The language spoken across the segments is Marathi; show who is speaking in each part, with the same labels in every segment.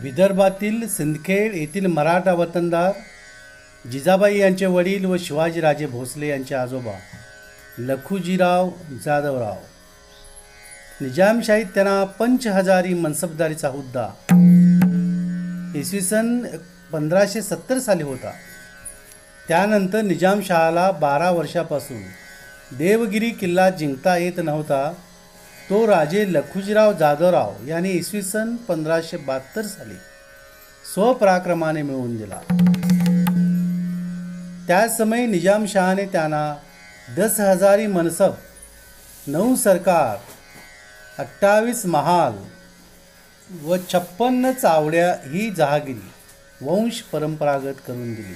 Speaker 1: विदर्भातील सिंदखेड येथील मराठा वतनदार जिजाबाई यांचे वडील व शिवाजीराजे भोसले यांचे आजोबा लखुजीराव जाधवराव निजामशाहीत त्यांना पंचहजारी मनसबदारीचा हुद्दा इसवी सन 1570 साली होता. त्यानंतर निजामशहाला 12 वर्षापासून देवगिरी किल्ला जिंकता येत नव्हता. तो राजे लखुजीराव जाधवराव यांनी इसवी सन 1572 साली स्वपराक्रमाने मिळवून दिला. त्याच समयी निजामशहाने त्यांना 10,000 मनसब, 9 सरकार, 28 महाल व 56 चावड्या ही जहागिरी वंश परंपरागत करून दिली.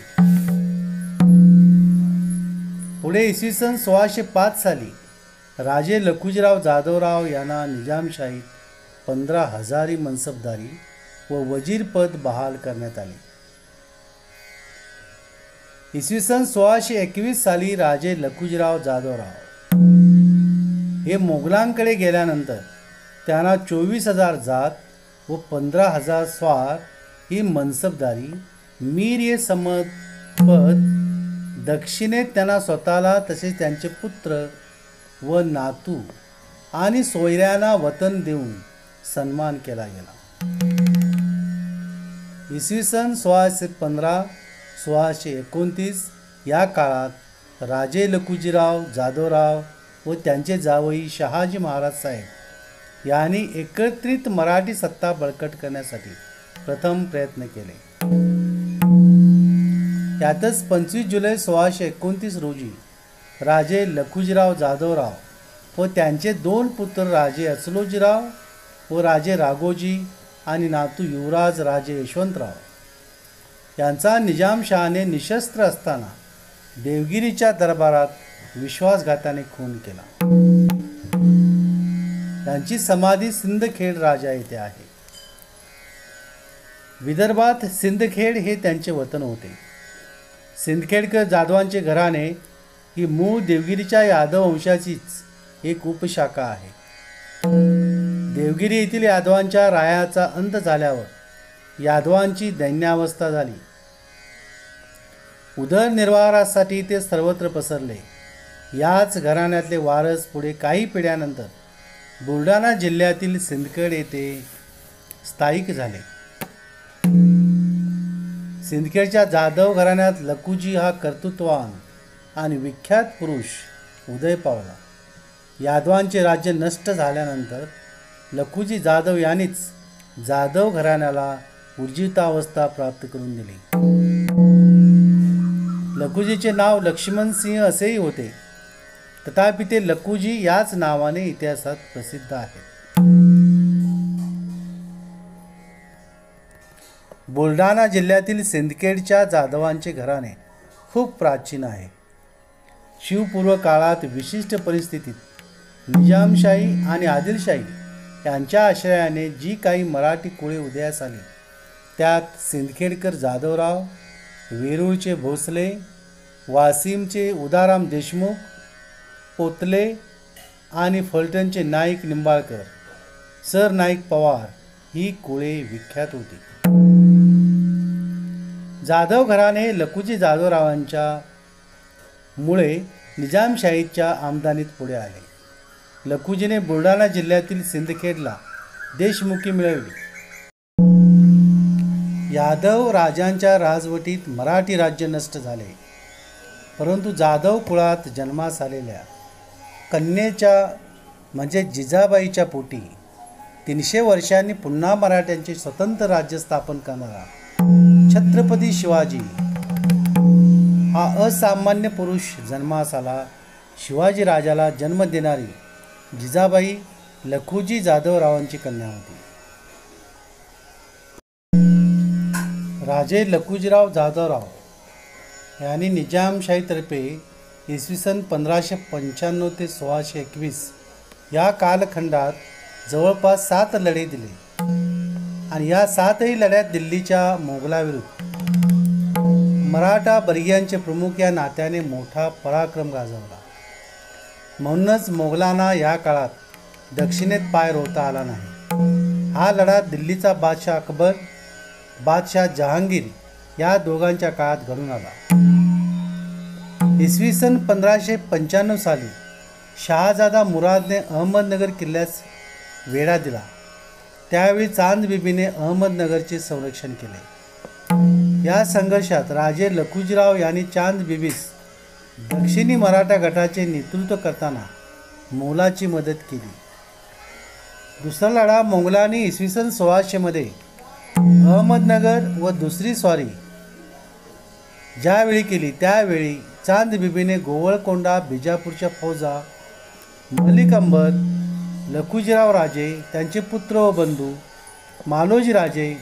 Speaker 1: पुढे इसवी सन 1605 साली राजे लखुजीराव जाधवराव यांना निजामशाहीत 15,000 मनसबदारी व वजीरपद बहाल करण्यात आले. इसवी सन 1621 साली राजे लखुजीराव जाधवराव हे मोगलांकडे गेल्यानंतर त्यांना 24,000 जात व 15,000 स्वार ही मनसबदारी मीर समद पद दक्षिणेत त्यांना स्वतःला तसेच त्यांचे पुत्र व नातू आणि सोयऱ्यांना वतन देऊन सन्मान केला गेला. इसवी सन 1615-1629 या काळात राजे लखुजीराव जाधवराव व त्यांचे जावई शहाजी महाराज साहेब यांनी एकत्रित मराठी सत्ता बळकट करण्यासाठी प्रथम प्रयत्न केले. यातच 25 जुलै 1629 रोजी राजे लखुजीराव जाधवराव व त्यांचे 2 पुत्र राजे अचलोजीराव व राजे राघोजी आणि नातू युवराज राजे यशवंतराव यांचा निजामशहाने निशस्त्र असताना देवगिरीच्या दरबारात विश्वासघाताने खून केला. त्यांची समाधी सिंदखेड राजा येथे आहे. विदर्भात सिंदखेड हे त्यांचे वतन होते. सिंदखेडकर जाधवांचे घराणे ही मूळ देवगिरीच्या यादव वंशाचीच एक उपशाखा आहे. देवगिरी येथील यादवांच्या रायाचा अंत झाल्यावर यादवांची दैन्यावस्था झाली. उदरनिर्वाहासाठी ते सर्वत्र पसरले. याच घराण्यातले वारस पुढे काही पिढ्यानंतर बुलढाणा जिल्ह्यातील सिंदखेड येथे स्थायिक झाले. सिंदखेडच्या जाधव घराण्यात लखुजी हा कर्तृत्ववान आणि विख्यात पुरुष उदय पावला. यादवांचे राज्य नष्ट झाल्यानंतर लखुजी जाधव यांनीच जाधव घराण्याला ऊर्जितावस्था प्राप्त करून दिली. लखुजीचे नाव लक्ष्मणसिंह असेही होते, तथापि ते लखुजी याच नावाने इतिहासात प्रसिद्ध आहे. बुलढाणा जिल्ह्यातील सिंदखेडच्या जाधवांचे घराणे खूप प्राचीन आहे. शिवपूर्व काळात विशिष्ट परिस्थितीत निजामशाही आणि आदिलशाही यांच्या आश्रयाने जी काही मराठी कुळे उदयास आली त्यात सिंदखेडकर जाधवराव, वेरूळचे भोसले, वासिमचे उदाराम देशमुख, पोतले आणि फलटणचे नाईक निंबाळकर, सरनाईक पवार ही कुळे विख्यात होती. जाधव घराणे लखुजी जाधवरावांच्या मुळे निजामशाहीच्या आमदानीत पुढे आले. लखुजीने बुलढाणा जिल्ह्यातील सिंदखेडला देशमुखी मिळवली. यादव राजांच्या राजवटीत मराठी राज्य नष्ट झाले, परंतु जाधव कुळात जन्मास आलेल्या कन्येच्या म्हणजे जिजाबाईच्या पोटी 300 वर्षांनी पुन्हा मराठ्यांचे स्वतंत्र राज्य स्थापन करणारा छत्रपती शिवाजी हा असामान्य पुरुष जन्मास आला. शिवाजी राजाला जन्म देणारी जिजाबाई लखुजी जाधवरावांची कन्या होती. राजे लखुजीराव जाधवराव यांनी निजामशाहीतर्फे इसवी सन 1595 ते 1621 या कालखंडात जवळपास 7 लढे दिले आणि या 7ही लढ्यात दिल्लीच्या मोगलाविरुद्ध मराठा बर्गियांचे प्रमुख या नात्याने मोठा पराक्रम गाजवला. म्हणूनच मोगलांना या काळात दक्षिणेत पाय रोवता आला नाही. हा लढा दिल्लीचा बादशाह अकबर, बादशाह जहांगीर या दोघांच्या काळात घडून आला. इसवी सन 1595 साली शहाजादा मुरादने अहमदनगर किल्ल्यास वेढा दिला. त्यावेळी चांद बीबीने अहमदनगरचे संरक्षण केले. या संघर्षात राजे लखुजीराव यांनी चांद बीबीस दक्षिणी मराठा गटाचे नेतृत्व करताना मोलाची मदत केली. दुसरा लढा मोगलांनी इसवी सन 1600 मध्ये अहमदनगर व दुसरी स्वारी ज्यावेळी केली त्यावेळी चांद बीबीने गोवळकोंडा, बिजापूरच्या फौजा, मलिक अंबर, लखुजीराव राजे, त्यांचे पुत्र व बंधू, मालोजी राजे,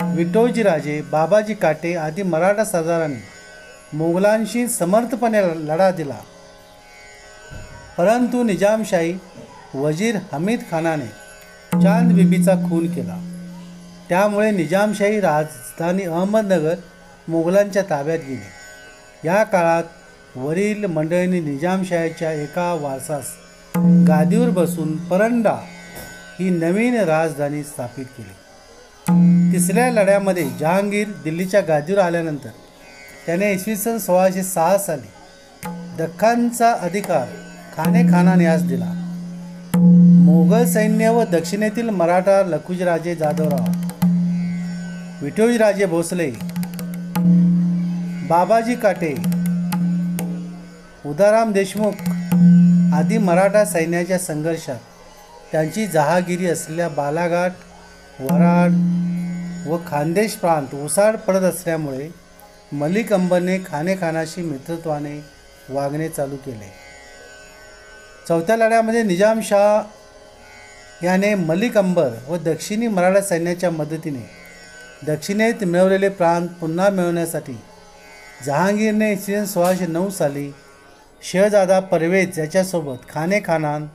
Speaker 1: विठोजी राजे, बाबाजी काटे आदी मराठा सरदारांनी मोगलांशी समर्थपणे लढा दिला. परंतु निजामशाही वजीर हमीद खानाने चांद बीबीचा खून केला. त्यामुळे निजामशाही राजधानी अहमदनगर मोगलांच्या ताब्यात गेली. या काळात वरील मंडळींनी निजामशाहीच्या एका वारसास गादीवर बसून परंडा ही नवीन राजधानी स्थापित केली. तिसऱ्या लढ्यामध्ये जहांगीर दिल्लीच्या गादीवर आल्यानंतर त्याने इसवी सन 1606 साली दख्खनचा अधिकार खाने खानाने यास दिला. मोगल सैन्य व दक्षिणेतील मराठा लखुजीराजे जाधवराव, विठोजीराजे भोसले, बाबाजी काटे, उदाराम देशमुख आदी मराठा सैन्याच्या संघर्षात त्यांची जहागिरी असलेल्या बालाघाट, वराड व खानदेश प्रांत ओसाड पडत असल्यामुळे मलिक अंबरने खाने खानाशी मित्रत्वाने वागणे चालू केले. चौथ्या लढ्यामध्ये निजामशाह याने मलिक अंबर व दक्षिणी मराठा सैन्याच्या मदतीने दक्षिणेत मिळवलेले प्रांत पुन्हा मिळवण्यासाठी जहांगीरने इसवी सन 1609 साली शहजादा परवेज याच्यासोबत खाने खानान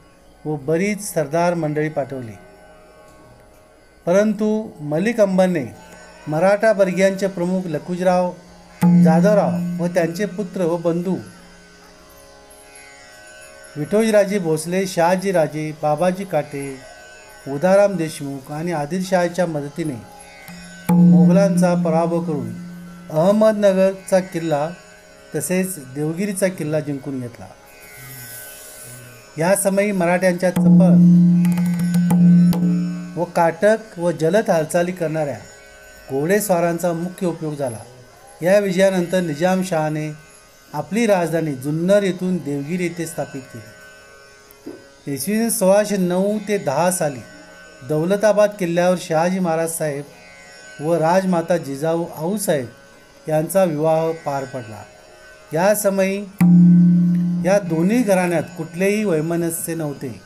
Speaker 1: व बरीच सरदार मंडळी पाठवली. परंतु मलिक अंबरने मराठा वर्गीयांचे प्रमुख लखुजीराव जाधवराव व त्यांचे पुत्र व बंधू विठोजीराजे भोसले, शहाजीराजे, बाबाजी काटे, उदाराम देशमुख आणि आदिलशहाच्या मदतीने मोगलांचा पराभव करून अहमदनगरचा किल्ला तसेच देवगिरीचा किल्ला जिंकून घेतला. या समयी मराठ्यांच्या चपळ व काटक व जलद हालचाली करणाऱ्या घोडेस्वारांचा मुख्य उपयोग झाला. या विजयानंतर निजामशहाने आपली राजधानी जुन्नर येथून देवगिरी येथे स्थापित केली. इसवी सन 1609 ते 10 साली दौलताबाद किल्ल्यावर शहाजी महाराज साहेब व राजमाता जिजाऊ आऊसाहेब यांचा विवाह पार पडला. या समयी या दोन्ही घराण्यात कुठलेही वैमनस्य नव्हते.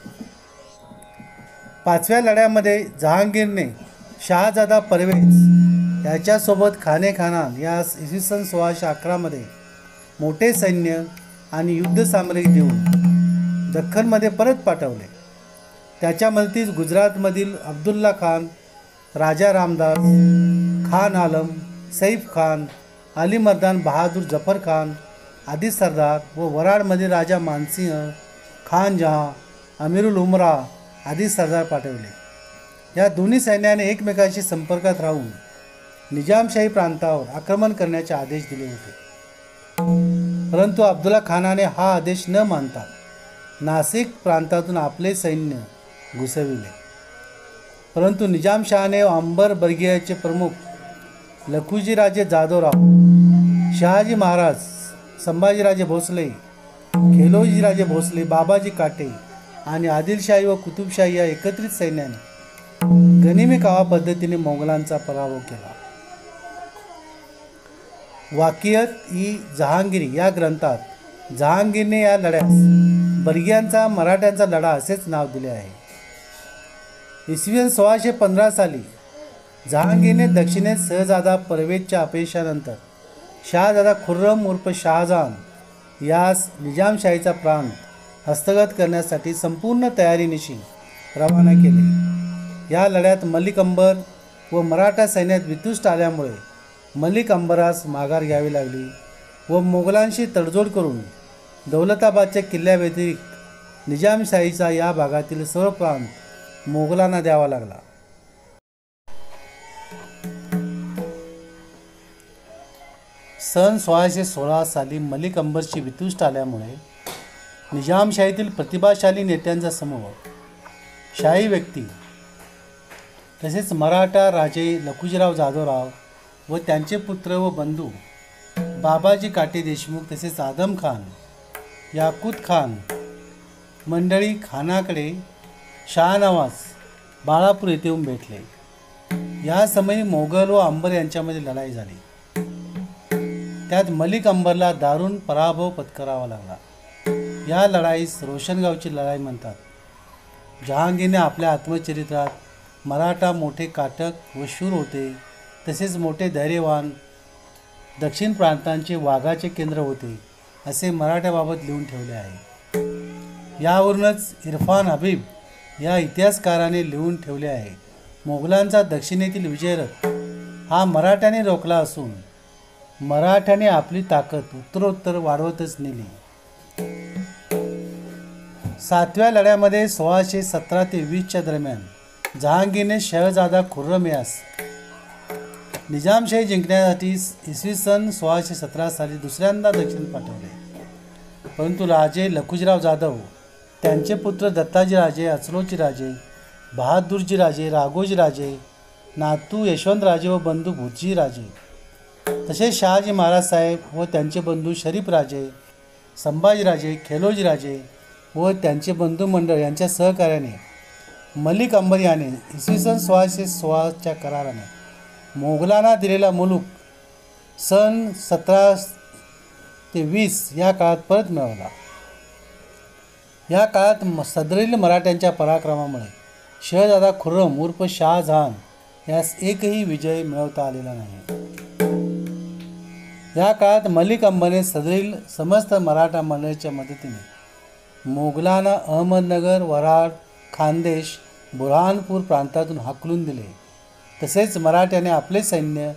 Speaker 1: पाचव्या लढ्यामध्ये जहांगीरने शहाजादा परवेज याच्यासोबत खाने खानान यास इसवी सन 1611 मध्ये मोठे सैन्य आणि युद्धसामग्री देऊन दख्खनमध्ये परत पाठवले. त्याच्या मदतीस गुजरातमधील अब्दुल्ला खान, राजा रामदास, खान आलम, सैफ खान, अली मर्दान बहादूर जफर खान आदी सरदार व वराडमधील राजा मानसिंह, खान जहां, अमीरुल उमरा आदी सरदार पाठवले. या दोन्ही सैन्याने एकमेकांशी संपर्कात राहून निजामशाही प्रांतावर आक्रमण करण्याचे आदेश दिले होते. परंतु अब्दुल्ला खानाने हा आदेश न मानता नाशिक प्रांतातून आपले सैन्य घुसविले. परंतु निजामशहाने अंबर बर्गियाचे प्रमुख लखुजीराजे जाधवराव, शहाजी महाराज, संभाजीराजे भोसले, खेलोजीराजे भोसले, बाबाजी काटे आणि आदिलशाही व कुतुबशाही या एकत्रित सैन्याने गनिमी कावा पद्धतीने मोगलांचा पराभव केला. वाकियत-ई जहांगीरी या ग्रंथात जहांगीरने या लढ्यास बर्गियांचा मराठ्यांचा लढा असेच नाव दिले आहे. इसवी सन 1615 साली जहांगीरने दक्षिणेत शहजादा परवेजच्या अपयशानंतर शहाजादा खुर्रम उर्फ शहाजहान यास निजामशाहीचा प्रांत हस्तगत करण्यासाठी संपूर्ण तयारीनिशी रवाना केले. या लढ्यात मलिक अंबर व मराठा सैन्यात वितुष्ट आल्यामुळे मलिक अंबरास माघार घ्यावी लागली व मोगलांशी तडजोड करून दौलताबादच्या किल्ल्याव्यतिरिक्त निजामशाहीचा या भागातील सर्व प्रांत मोगलांना द्यावा लागला. सन 1616 साली मलिक अंबरची वितुष्ट आल्यामुळे निजामशाहीतील प्रतिभाशाली नेत्यांचा समूह, शाही व्यक्ती तसेच मराठा राजे लखुजीराव जाधवराव व त्यांचे पुत्र व बंधू बाबाजी काटे देशमुख तसेच आदम खान, याकूत खान मंडळी खानाकडे शहानवाज बाळापूर येथे येऊन भेटले. या समयी मोगल व अंबर यांच्यामध्ये लढाई झाली. त्यात मलिक अंबरला दारुण पराभव पत्करावा लागला. या लढाईस रोशनगावची लढाई म्हणतात. जहांगीरने आपल्या आत्मचरित्रात मराठा मोठे काटक व शूर होते, तसेच मोठे धैर्यवान, दक्षिण प्रांतांचे वाघाचे केंद्र होते असे मराठ्याबाबत लिहून ठेवले आहे. यावरूनच इरफान हबीब या इतिहासकाराने लिहून ठेवले आहे, मोगलांचा दक्षिणेतील विजयरथ हा मराठ्याने रोखला असून मराठ्याने आपली ताकद उत्तरोत्तर वाढवतच नेली. 7व्या लढ्यामध्ये 1617 ते 20च्या दरम्यान जहांगीरने शहजादा खुर्रम यास निजामशाही जिंकण्यासाठी इसवी सन 1617 साली दुसऱ्यांदा दक्षिण पाठवले. परंतु राजे लखुजीराव जाधव, त्यांचे पुत्र दत्ताजी राजे, अचलोजी राजे, बहादूरजी राजे, राघोजी राजे, नातू यशवंतराजे व बंधू भुजी राजे, तसेच शहाजी महाराज साहेब व त्यांचे बंधू शरीफ राजे, संभाजीराजे, खेलोजी राजे व त्यांचे बंधू मंडळ यांच्या सहकार्याने मलिक अंबर याने इसवी सन 1616च्या कराराने मोगलांना दिलेला मुलूक सन 17 ते 20 या काळात परत मिळवला. या काळात सदरील मराठ्यांच्या पराक्रमामुळे शहजादा खुर्रम उर्फ शाहजहान यास एकही विजय मिळवता आलेला नाही. या काळात मलिक अंबरने सदरील समस्त मराठा मंडळीच्या मदतीने मोगलांना अहमदनगर, वराड, खानदेश, बुरहानपूर प्रांतातून हाकलून दिले. तसेच मराठ्याने आपले सैन्य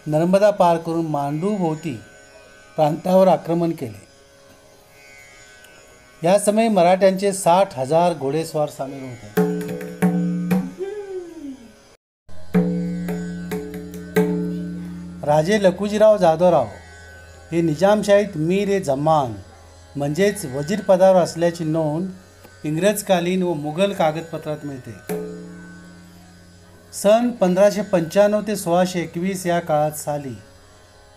Speaker 1: नर्मदा पार करून मांडूभोवती प्रांतावर आक्रमण केले. या समयी मराठ्यांचे 60,000 घोडेस्वार सामील होते. राजे लखुजीराव जाधवराव हे निजामशाहीत मीर ए जमान म्हणजेच वजीर पदावर असल्याची नोंद इंग्रजकालीन व मुघल कागदपत्रात मिळते. सन 1595 ते 1621 या काळात साली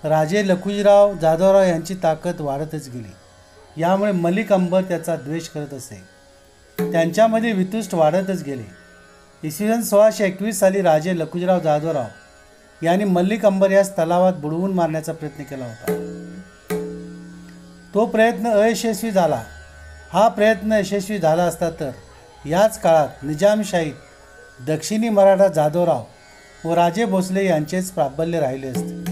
Speaker 1: राजे लखुजीराव जाधवराव यांची ताकद वाढतच गेली. यामुळे मलिक अंबर त्याचा द्वेष करत असे. त्यांच्यामध्ये वितुष्ट वाढतच गेले. इसवी सन 1621 साली राजे लखुजीराव जाधवराव यांनी मलिक अंबर यास तलावात बुडवून मारण्याचा प्रयत्न केला होता. तो प्रयत्न अयशस्वी झाला. हा प्रयत्न यशस्वी झाला असता तर याच काळात निजामशाहीत दक्षिणी मराठा जाधवराव व राजे भोसले यांचेच प्राबल्य राहिले असते.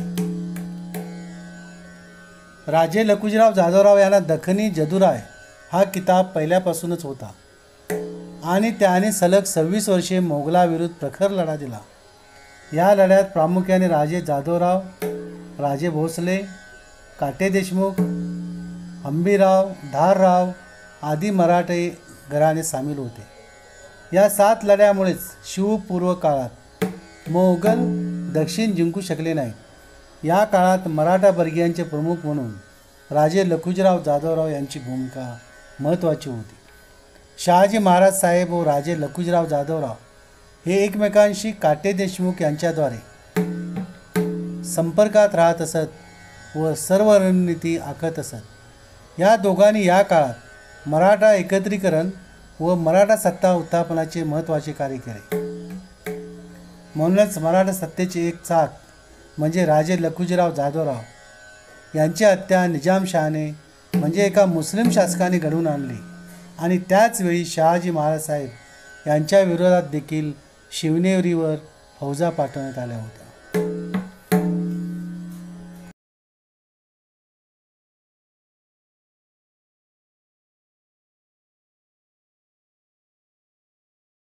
Speaker 1: राजे लखुजीराव जाधवराव यांना दखनी जदुराय हा किताब पहिल्यापासूनच होता आणि त्याने सलग 26 वर्षे मोगलाविरुद्ध प्रखर लढा दिला. या लढ्यात प्रामुख्याने राजे जाधवराव, राजे भोसले, काटे देशमुख, हंबीराव, धारराव आदी मराठे घराणे सामील होते. या 7 लढ्यामुळेच शिवपूर्व काळात मोगल दक्षिण जिंकू शकले नाहीत. या काळात मराठा वर्गीयांचे प्रमुख म्हणून राजे लखुजीराव जाधवराव यांची भूमिका महत्त्वाची होती. शहाजी महाराज साहेब व राजे लखुजीराव जाधवराव हे एकमेकांशी काटे देशमुख यांच्याद्वारे संपर्कात राहत असत व सर्व रणनीती आखत असत. या दोघांनी या काळात मराठा एकत्रीकरण व मराठा सत्ता उत्थापनाचे महत्त्वाचे कार्य केले. म्हणूनच मराठा सत्तेची एक चाक म्हणजे राजे लखुजीराव जाधवराव यांची हत्या निजामशहाने म्हणजे एका मुस्लिम शासकाने घडवून आणली आणि त्याचवेळी शहाजी महाराज साहेब यांच्या विरोधात देखील शिवनेरीवर फौजा पाठवण्यात आल्या होत्या.